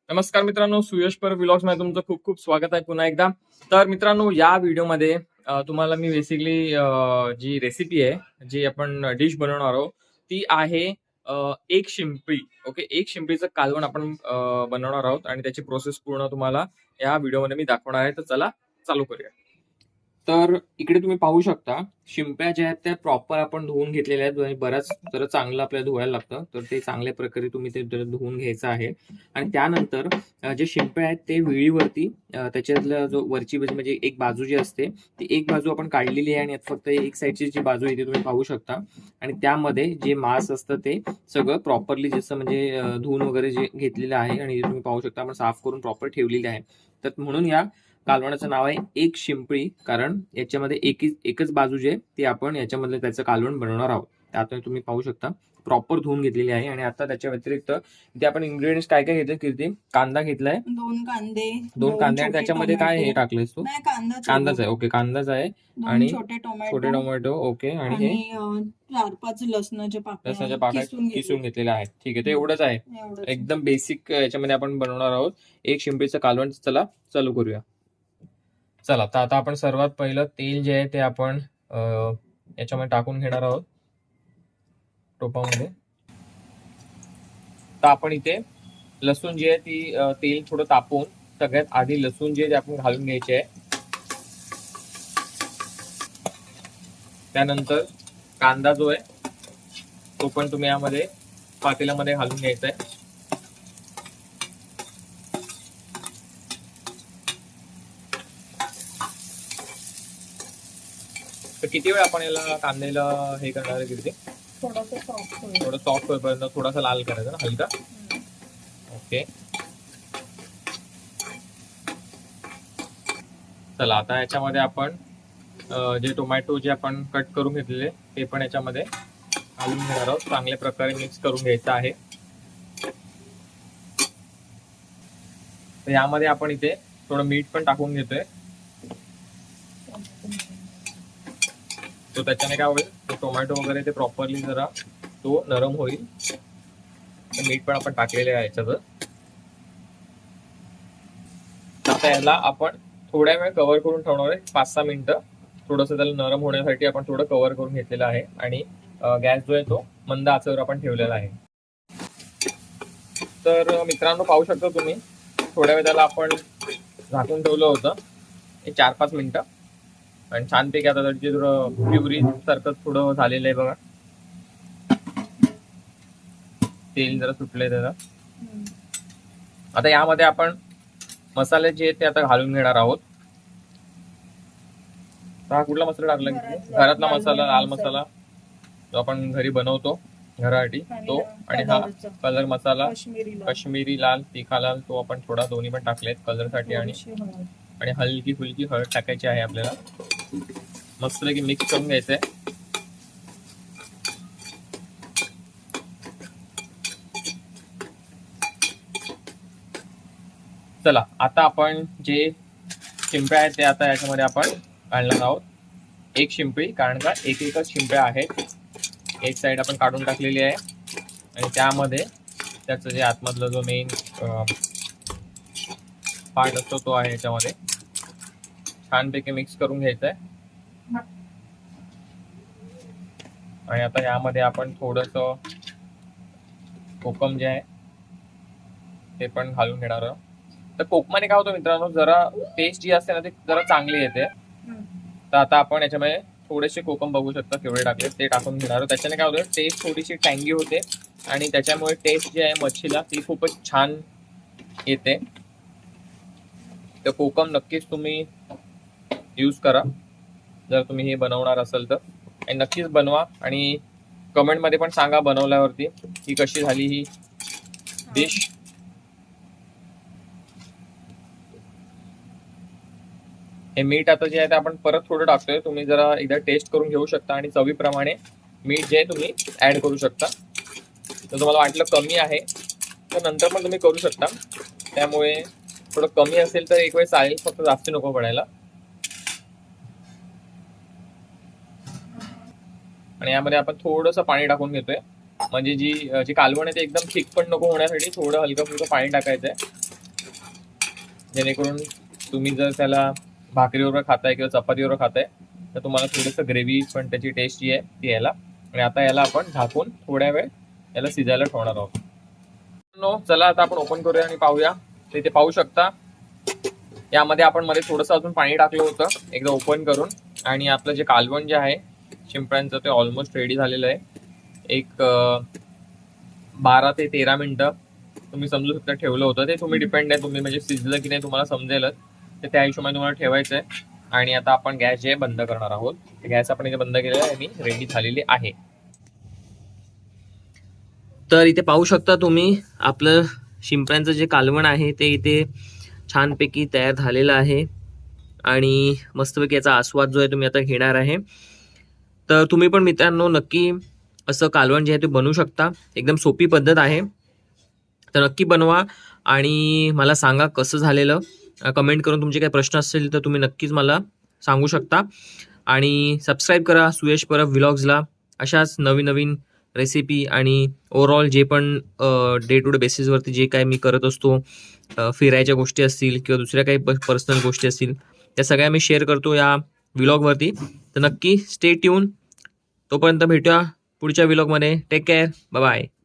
नमस्कार मित्रांनो, सुयश पर व्लॉग्स मध्ये तुमचं खूप खूप स्वागत आहे पुन्हा एकदा. तर मित्रांनो, या व्हिडिओमध्ये तुम्हाला मी बेसिकली जी रेसिपी आहे, जी आपण डिश बनवणार आहोत, ती आहे एक शिंपी. ओके, एक शिंपीचं कालवण आपण बनवणार आहोत आणि त्याची प्रोसेस पूर्ण तुम्हाला या व्हिडिओमध्ये मी दाखवणार आहे. तर चला चालू करूया. तर इकडे तुम्ही पाहू शकता, शिंप्या ज्या आहेत त्या प्रॉपर आपण धुवून घेतलेल्या आहेत आणि बऱ्याच जरा चांगलं आपल्याला धुवायला लागतं. तर ते चांगल्या प्रकारे तुम्ही ते धुवून घ्यायचं आहे. आणि त्यानंतर जे शिंप्या आहेत ते विळीवरती त्याच्यातला जो वरची बाजू म्हणजे एक बाजू जी असते ती एक बाजू आपण काढलेली आहे आणि यात फक्त एक साईडची जी बाजू आहे ती तुम्ही पाहू शकता. आणि त्यामध्ये जे मांस असतं ते सगळं प्रॉपरली जसं म्हणजे धुवून वगैरे जे घेतलेलं आहे आणि तुम्ही पाहू शकता आपण साफ करून प्रॉपर ठेवलेली आहे. तर म्हणून या कालवणाचं नाव आहे एक शिंपळी, कारण याच्यामध्ये एकच बाजू जी आहे ती आपण याच्यामध्ये त्याचं कालवण बनवणार आहोत. आता तुम्ही पाहू शकता प्रॉपर धुवून घेतलेली आहे. आणि आता त्याच्या व्यतिरिक्त इथे आपण इन्ग्रेडियंट्स काय काय घेतले कीर्ती? कांदा घेतलाय, दोन कांदे आणि त्याच्यामध्ये काय हे टाकलेस तू? कांदाच आहे. ओके, कांदाच आहे आणि छोटे छोटे टोमॅटो. ओके, आणि हे 4-5 लसणाच्या पाकळ्या किसून घेतलेल्या आहेत. ठीक आहे, ते एवढंच आहे. एकदम बेसिक याच्यामध्ये आपण बनवणार आहोत एक शिंपीचं कालवण. चला चालू करूया. चला, तर आता आपण सर्वात पहिलं तेल जे आहे ते आपण याच्यामध्ये टाकून घेणार आहोत टोपामध्ये. तर आपण इथे लसूण जी आहे ती तेल थोडं तापवून सगळ्यात आधी लसूण जे आपण घालून घ्यायचे आहे. त्यानंतर कांदा जो आहे तो पण तुम्ही यामध्ये पातेल्यामध्ये घालून घ्यायचा आहे. तर किती वेळ आपण याला कांद्याला हे करणार आहे किती? थोडं सॉफ्ट होईपर्यंत थोडासा लाल करायचा ना, हलका. ओके, चला आता याच्यामध्ये आपण जे टोमॅटो जे आपण कट करून घेतलेले ते पण याच्यामध्ये घालून घेणार आहोत. चांगल्या प्रकारे मिक्स करून घ्यायचं आहे. तर यामध्ये आपण इथे थोडं मीठ पण टाकून घेतोय. तो त्याच्याने काय होईल, तो टोमॅटो वगैरे ते प्रॉपरली जरा तो नरम होईल. मीठ पण आपण टाकलेले आहे याच्यात. आता याला आपण थोड्या वेळ कव्हर करून ठेवणार आहे, 5-6 मिनिटं. थोडंसं त्याला नरम होण्यासाठी आपण थोडं कव्हर करून घेतलेलं आहे आणि गॅस जो आहे तो मंद आचेवर आपण ठेवलेला आहे. तर मित्रांनो, पाहू शकता तुम्ही थोड्या वेळ त्याला आपण झाकून ठेवलं होतं, 4-5 मिनिटं. आणि छानपैकी आता त्याची थोडं प्युरी सारखं थोडं झालेलं आहे बघा. तेल जरा सुटलंय त्याला. आता यामध्ये आपण मसाले जे आहेत ते आता घालून घेणार आहोत. हा कुठला मसाला टाकला? घरातला मसाला, लाल मसाला जो आपण घरी बनवतो घरासाठी तो. आणि हा कलर मसाला, काश्मीरी लाल, तिखा लाल, तो आपण थोडा दोन्ही पण टाकलेत कलरसाठी. आणि हलकी फुलकी हळद टाकायची आहे आपल्याला. मस्तपैकी मिक्स करून घ्यायचंय. चला, आता आपण जे शिंपळ्या आहेत ते आता याच्यामध्ये आपण घालणार आहोत. एक शिंपळी, कारण का एकच शिंपळ्या आहेत. एक साईड आपण काढून टाकलेली आहे आणि त्यामध्ये त्याचं जे आतमधलं जो मेन पार्ट असतो तो आहे याच्यामध्ये. छानपैकी मिक्स करून घ्यायचं आहे. आणि आता यामध्ये आपण थोडंसं कोकम जे आहे ते पण घालून घेणार आहोत. तर कोकमाने काय होतं मित्रांनो, जरा टेस्ट जी असते ना ती जरा चांगली येते. तर आता आपण याच्यामध्ये थोडेसे कोकम बघू शकता केवढे टाकले ते टाकून घेणार आहोत. त्याच्याने काय होतं, टेस्ट थोडीशी टँगी होते आणि त्याच्यामुळे टेस्ट जी आहे मच्छीला ती खूपच छान येते. तर कोकम नक्कीच तुम्ही यूज करा जर तुम्ही हे बनवणार असेल तर. आणि नक्कीच बनवा आणि कमेंटमध्ये पण सांगा बनवल्यावरती की कशी झाली ही डिश. हे मीठ आता जे आहे ते आपण परत थोडं टाकतोय. तुम्ही जरा एकदा टेस्ट करून घेऊ शकता आणि चवीप्रमाणे मीठ जे आहे तुम्ही ऍड करू शकता. तर तुम्हाला वाटलं कमी आहे तर नंतर पण तुम्ही करू शकता. त्यामुळे थोडं कमी असेल तर एक वेळ चालेल, फक्त जास्त नको पडायला. आणि यामध्ये आपण थोडंसं पाणी टाकून घेतोय, म्हणजे जी कालवण आहे ते एकदम थिक पण नको होण्यासाठी थोडं हलकं फुलकं पाणी टाकायचंय. जेणेकरून तुम्ही जर त्याला भाकरीवर खाताय किंवा चपातीवर खाताय तर तुम्हाला थोडंसं ग्रेव्ही पण त्याची टेस्ट जी आहे ती यायला. आणि आता याला आपण झाकून थोड्या वेळ याला शिजायला ठेवणार आहोत. चला आता आपण ओपन करूया आणि पाहूया. तर इथे पाहू शकता यामध्ये आपण मध्ये थोडंसं अजून पाणी टाकलं होतं एकदा ओपन करून. आणि आपलं जे कालवण जे आहे शिंपड्यांचं ते ऑलमोस्ट रेडी झालेलं आहे. एक 12 ते 13 मिनिटं तुम्ही समजू शकता ठेवलं होतं. ते तुम्ही डिपेंड आहे, तुम्ही म्हणजे शिजलं की नाही तुम्हाला समजेलच. तर त्या हिशोबाने तुम्हाला ठेवायचं आहे. आणि आता आपण गॅस जे बंद करणार आहोत. गॅस आपण इथे बंद केलेला आहे आणि रेडी झालेली आहे. तर इथे पाहू शकता तुम्ही आपलं शिंपड्यांचं जे कालवण आहे ते इथे छानपैकी तयार झालेलं आहे. आणि मस्तपैकी याचा आस्वाद जो आहे तुम्ही आता घेणार आहे. तर तुम्ही पण मित्रांनो नक्की असं कालवण जे आहे ते बनवू शकता. एकदम सोपी पद्धत आहे. तर नक्की बनवा आणि मला सांगा कसं झालेलं. कमेंट करून तुमचे काही प्रश्न असतील तर तुम्ही नक्कीच मला सांगू शकता. आणि सबस्क्राईब करा सुयश परब व्लॉग्सला. अशाच नवीन नवीन रेसिपी आणि ओव्हरऑल जे पण डे टू डे बेसिसवरती जे काय मी करत असतो, फिरायच्या गोष्टी असतील किंवा दुसऱ्या काही पर्सनल गोष्टी असतील त्या सगळ्या मी शेअर करतो या व्लॉगवरती. तर नक्की स्टे ट्यून. तोपर्यंत भेटूया पुढच्या व्लॉगमध्ये. Take care. Bye bye.